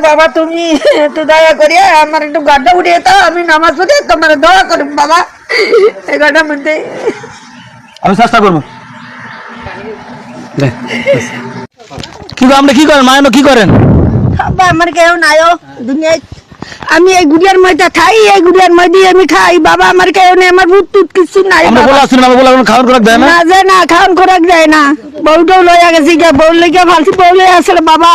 বাবা তুমি একটু দয়া করিয়া আমার একটু গাড্ডা উঠিয়ে দাও, আমি নামাজ পড়ে তোমার দোয়া করব বাবা। এই গাড্ডার মধ্যে আমি চেষ্টা করবো। কি আপনি কি করেন মায়ের কি করেন? আমার কেউ নাই দুনিয়ায়, আমি এই গুড়িয়ার মধ্যে খাই, এই গুড়িয়ার মধ্যে আমি খাই বাবা। আমার কেউ নেই, আমার ভূত টুত কিছু নাই। খাওয়ান খোরাক দেয় না? যায় না, খাওয়ান খোরাক দেয় না। বউটাও লইয়া গেছি, বউ লেগে ফালছি, বউ লইয়া আসলে বাবা।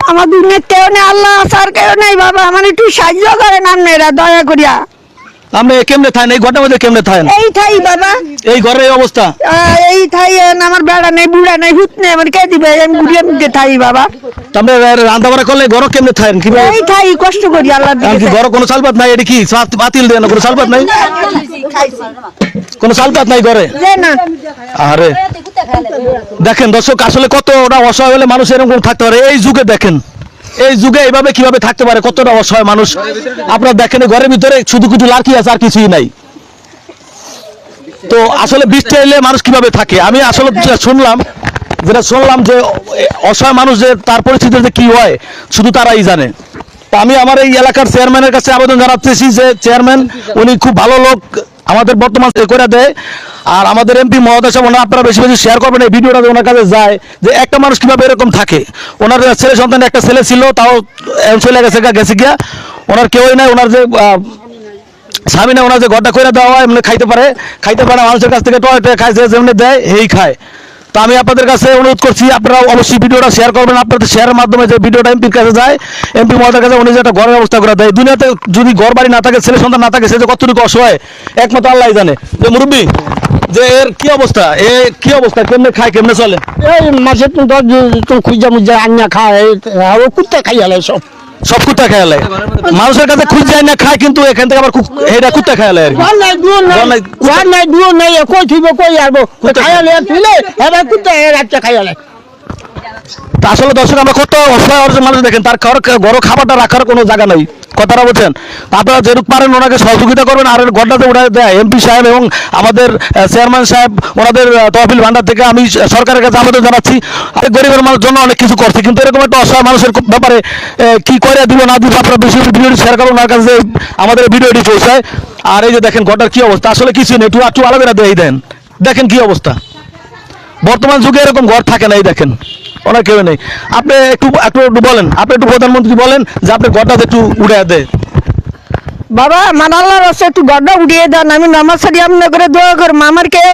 আমার দুনিয়ার কেউ নেই, আল্লাহ আর কেউ নেই বাবা। আমার একটু সাহায্য করেন আপনারা দয়া করিয়া। আপনি কেমনে থাকেন এই ঘরটার মধ্যে? কেমনে থাকেন? এই থাই বাবা, এই ঘরের অবস্থা এই থাই। আমার বেড়া নেই, বুড়া নেই, ভূত নেই, আমার কে দিবে? আমি গুড়িয়ার মধ্যে থাই বাবা। আপনি রান্না বাড়া করলে ঘর কেমনে থাকেন? কি এই থাই কষ্ট করি আল্লাহ কি ঘর কোনো চালপাত নাই? এটা কি বাতিল দেন? কোনো চালপাত নাই? কোনো চালপাত নাই ঘরে? না। আরে দেখেন দর্শক, আসলে কতটা অসহায় হলে মানুষ এরকম থাকতে পারে। এই যুগে দেখেন, এই যুগে এইভাবে কিভাবে থাকতে পারে, কতটা অসহায় মানুষ। আপনারা দেখেন ঘরের ভিতরে শুধু কিছু লাড়কি আছে, আর কিছুই নাই। তো আসলে বৃষ্টি এলে মানুষ কিভাবে থাকে, আমি আসলে যেটা শুনলাম যে অসহায় মানুষ যে তার পরিস্থিতিতে কি হয় শুধু তারাই জানে। তা আমি আমার এই এলাকার চেয়ারম্যানের কাছে আবেদন জানাচ্ছি যে চেয়ারম্যান উনি খুব ভালো লোক, আমাদের বর্তমান করে দেয়। আর আমাদের এমপি মহোদয় সাহেব, আপনারা বেশি বেশি শেয়ার করবেন এই ভিডিওটা, ওনার কাছে যায় যে একটা মানুষ কিভাবে এরকম থাকে। ওনার ছেলে সন্তান একটা ছেলে ছিল, তাও চলে গেছে গিয়া, ওনার কেউই নাই। ওনার যে স্বামী না, ওনার যে ঘরটা করে দেওয়া হয়, এমনি খাইতে পারে মানুষের কাছ থেকে টয়টে খাইছে, যেমনি দেয় এই খায়। তো আমি আপনাদের কাছে অনুরোধ করছি, আপনারা অবশ্যই ভিডিওটা শেয়ার করবেন। আপনাদের শেয়ারের মাধ্যমে যে ভিডিওটা এমপির কাছে যায়, এমপি মহোদয়ের কাছে, উনি যে একটা ঘরের ব্যবস্থা করে দেয়। দুনিয়াতে যদি ঘর বাড়ি না থাকে, ছেলে সন্তান না থাকে, সে যে কতটুকু অসহায় একমাত্র আল্লাহ জানে। যে মুরব্বী, যে এর কি অবস্থা, কি অবস্থা, কেমনে খায়, কেমনে চলে? এই মাসে তো খুঁজা মুজা আন্না খায়, কুত্তা খাই আলে সব কুত্তা খেয়ালে মানুষের কাছে খুঁজ যায় না, খায়, কিন্তু এখান থেকে আবার এটা কুত্তা খেয়ালে আর কি। কই থইব কই আসবো খাইয়ালে তুলে এবার কুত্তা রাতটা খাইয়ালে। আসলে দর্শক, আমরা কত অসহায় মানুষ দেখেন, তার ঘর খাবারটা রাখার কোনো জায়গা নাই। কথাটা বলছেন, আপনারা যেরকম পারেন ওনাকে সহযোগিতা করবেন। আর ঘরটাতে উঠে দেয় এমপি সাহেব এবং আমাদের চেয়ারম্যান সাহেব, ওনাদের তহবিল ভান্ডার থেকে আমি সরকারের কাছে আবেদন জানাচ্ছি। গরিবের মানুষের জন্য অনেক কিছু করছে, কিন্তু এরকম একটা অসহায় মানুষের ব্যাপারে কি করে দিব না দিব, আপনারা বেশি ভিডিওটি শেয়ার করুন, ওনার কাছে আমাদের ভিডিওটি পৌঁছায়। আর এই যে দেখেন ঘরটার কি অবস্থা, আসলে কিছু নেই, একটু আলাদা দিয়ে দেন, দেখেন কি অবস্থা। বর্তমান যুগে এরকম ঘর থাকে না, এই দেখেন ওনার কেউ নেই। আপনি একটু বলেন, আপনি একটু প্রধানমন্ত্রী বলেন যে আপনি ঘরটা একটু উঠে দেয় বাবা। আমার আল্লাহর রাস্তায় একটু গড্ডা উঠিয়ে দেন, আমি নামাজ সারি আপনার করে দোয়া করবো। আমার কে